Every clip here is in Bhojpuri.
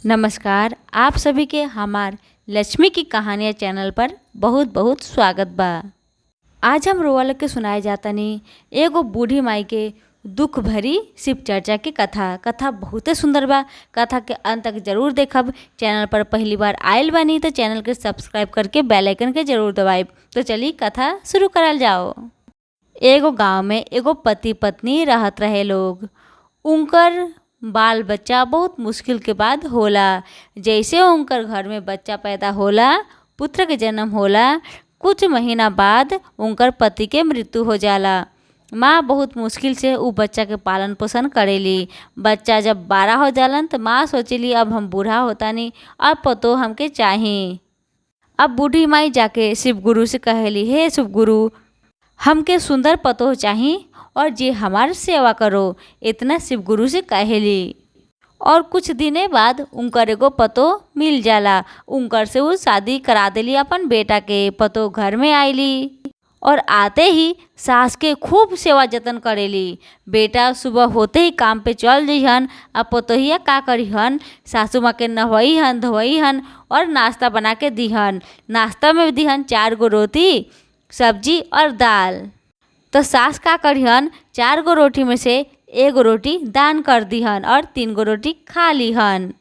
नमस्कार। आप सभी के हमार लक्ष्मी की कहानियाँ चैनल पर बहुत बहुत स्वागत बा। आज हम रोआ लोग के सुनाए जातनी एगो बूढ़ी माई के दुख भरी शिव चर्चा की कथा बहुते सुंदर बा। कथा के अंत तक जरूर देखब। चैनल पर पहली बार आयल बानी तो चैनल के सब्सक्राइब करके बेल आइकन के जरूर दबाइब। तो चलिए कथा शुरू करल जाओ। एगो गांव में एगो पति पत्नी रहत रहे लोग। उनकर बाल बच्चा बहुत मुश्किल के बाद होला। जैसे उनकर घर में बच्चा पैदा होला, पुत्र के जन्म होला, कुछ महीना बाद उनकर पति के मृत्यु हो जाला। माँ बहुत मुश्किल से उ बच्चा के पालन पोषण करेली। बच्चा जब बड़ा हो जालन तो माँ सोचेली अब हम बूढ़ा होतानी, अब पतो हमके चाही। अब बूढ़ी माई जाके शिव गुरु से कहेली, हे शिव गुरु, हमके सुंदर पतो चाही और जे हमार सेवा करो। इतना शिव गुरु से कहेली। और कुछ दिने बाद उनकर एगो पतो मिल जाला। उनकर से वो शादी करा देली अपन बेटा के। पतो घर में आईली और आते ही सास के खूब सेवा जतन करेली। बेटा सुबह होते ही काम पे चल जइहन। अब पतोहिया का करीहन, सासू माँ के नहवईहन धोईहन और नाश्ता बना के दीहन। नाश्ता में दीहन 4 गो रोटी, सब्जी और दाल। तो सास का करिहन, 4 गो रोटी में से 1 रोटी दान कर दीहन और 3 गो रोटी खा लीहन।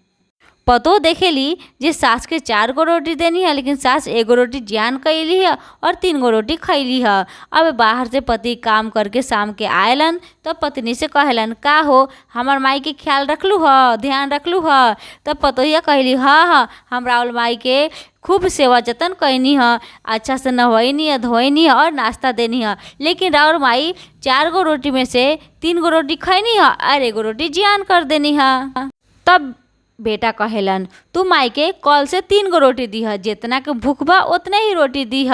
पतो देखेली जे सास के 4 गो रोटी देनी है, लेकिन सास 1 गो रोटी जियान कैली है और 3 गो रोटी खैली है। अब बाहर से पति काम करके शाम के आयलन तो पत्नी से कहलन, का हो हमार माई के ख्याल रखलू ह, ध्यान रखलू ह। तब पतोहिया कहली, हाँ हम राउल माई के खूब सेवा जतन कैनी है, अच्छा से नहवैनी है धोनी है और नाश्ता देनी है, लेकिन राउर माई 4 गो रोटी में से 3 गो रोटी खैनी है और 1 गो रोटी जियान कर देनी है। तब बेटा कहेलन, तू माई के कल से 3 गो रोटी दीह, जितना के भूख बा उतने ही रोटी दीह।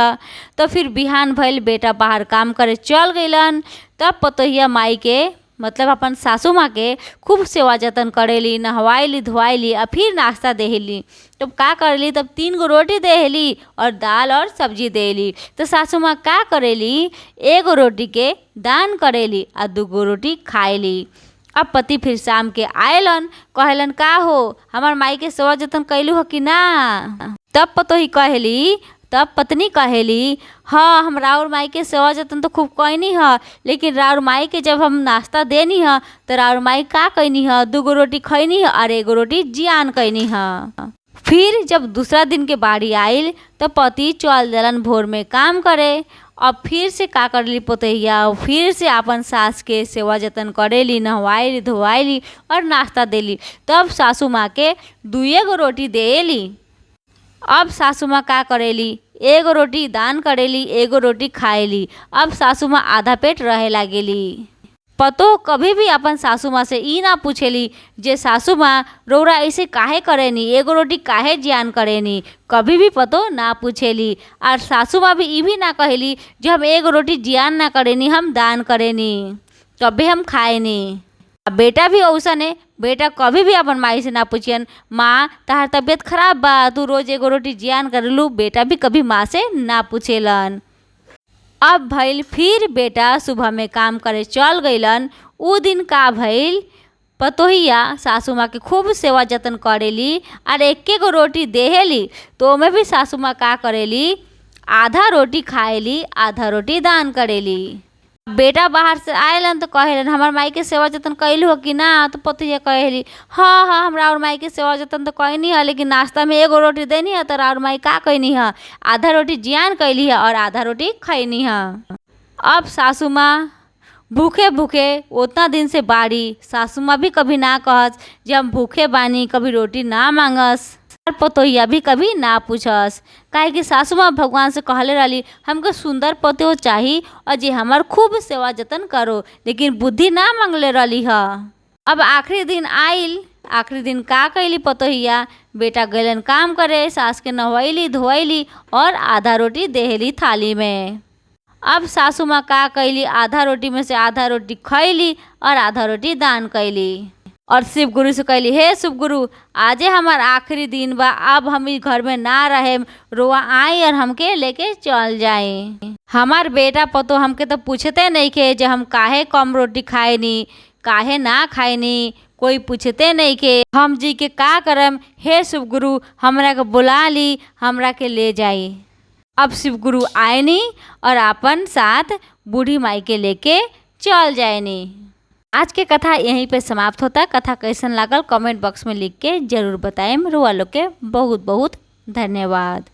तो फिर बिहान भइल, बेटा बाहर काम करे चल गइलन। तब पतोहिया माई के मतलब अपन सासू माँ के खूब सेवा जतन करेली, नहवाइली धोवाइली और फिर नाश्ता देली। तब का करेली, तब 3 गो रोटी देली और दाल और सब्जी देली। तो सासू माँ का करेली, 1 गो रोटी के दान करेली और 2 गो रोटी खाएली। अब पति फिर शाम के आयलन, कहलन, का हो हमार माई के सेवा जतन कैलू हो कि ना। तब पतोही कहली, तब पत्नी कहेली, हाँ हम राउर माई के सेवा जतन तो खूब कैनी है, लेकिन राउर माई के जब हम नाश्ता देनी है तो राउर माई का कैनी है, 2 गो रोटी खैनी है और 1 गो रोटी जियान कैनी है। फिर जब दूसरा दिन के बारी आइल तो पति चल दलन भोर में काम करे। अब फिर से का करली पतैया, फिर से अपन सास के सेवा जतन करेली, नहवाइली धोवाइली और नाश्ता देली। तब सासू माँ के 2 गो रोटी देली। अब सासू माँ का करेली, 1 गो रोटी दान करेली, 1 गो रोटी खाएली। अब सासू माँ आधा पेट रहे लागेली। पतो कभी भी अपन सासू माँ से ई ना पूछेली जे सासू माँ रौरा ऐसे काहे करेनी, 1 गो रोटी काहे जियान करेनी, कभी भी पतो ना पूछेली। और सासू माँ भी ई भी ना कहेली जो हम 1 गो रोटी जियान ना करेनी, हम दान करेनी, कभी हम खाएनी। बेटा भी औसने, बेटा कभी भी अपन माई से ना पूछियन, माँ तहार तबीयत खराब बा, तू रोज 1 गो रोटी जियान करलू। बेटा भी कभी माँ से ना पूछेलन। अब भइल फिर बेटा सुबह में काम करे चल गइलन। उ दिन का भइल, पतोहिया सासू माँ के खूब सेवा जतन करेली और 1 गो रोटी देहेली। तो में भी सासू माँ का करेली, आधा रोटी खाएली, आधा रोटी दान करेली। बेटा बाहर से आयलन तो कहेलन, हमार माई के सेवा जतन कैलू हो कि ना। तो पतोहिया कहेली, हाँ हम राउर माई के सेवा जतन तो कैनी है, लेकिन नाश्ता में 1 गो रोटी देनी है तो राउर माई का कैनी है, आधा रोटी जियान कैली है और आधा रोटी खैनी है। अब सासू माँ भूखे भूखे उतना दिन से बाड़ी। सासू माँ भी कभी ना कहस जे हम भूखे बानी, कभी रोटी ना मांगस और पतोहिया भी कभी ना पूछस। काहे कि सासू माँ भगवान से कहले रहली, हमको सुंदर पतो चाही और जे हमार खूब सेवा जतन करो, लेकिन बुद्धि ना मांगले रहली है। अब आखिरी दिन आइल। आखिरी दिन का कैली पतोहिया, बेटा गइलन काम करे, सास के नहवैली धोवैली और आधा रोटी देहली थाली में। अब सासू माँ का कैली, आधा रोटी में से आधा रोटी खैली और आधा रोटी दान कैली। और शिव गुरु से कहली, हे शिव गुरु, आजे हमार आखिरी दिन बा, अब हम इस घर में ना रहे, रोआ आई और हमके लेके चल जाए। हमार बेटा पतो हमके तो पूछते नहीं के जे हम काहे कम रोटी खाएनी, काहे ना खाइनी, कोई पूछते नहीं के हम जी के का करम, हे शिव गुरु हमरा के बुला ली, हमरा के ले जाई। अब शिव गुरु आएनी और अपन साथ बूढ़ी माई के लेके चल जाएनी। आज के कथा यहीं पे समाप्त होता। कथा कैसन लागल कमेंट बॉक्स में लिख के जरूर बताएं। रुआ लोग के बहुत बहुत धन्यवाद।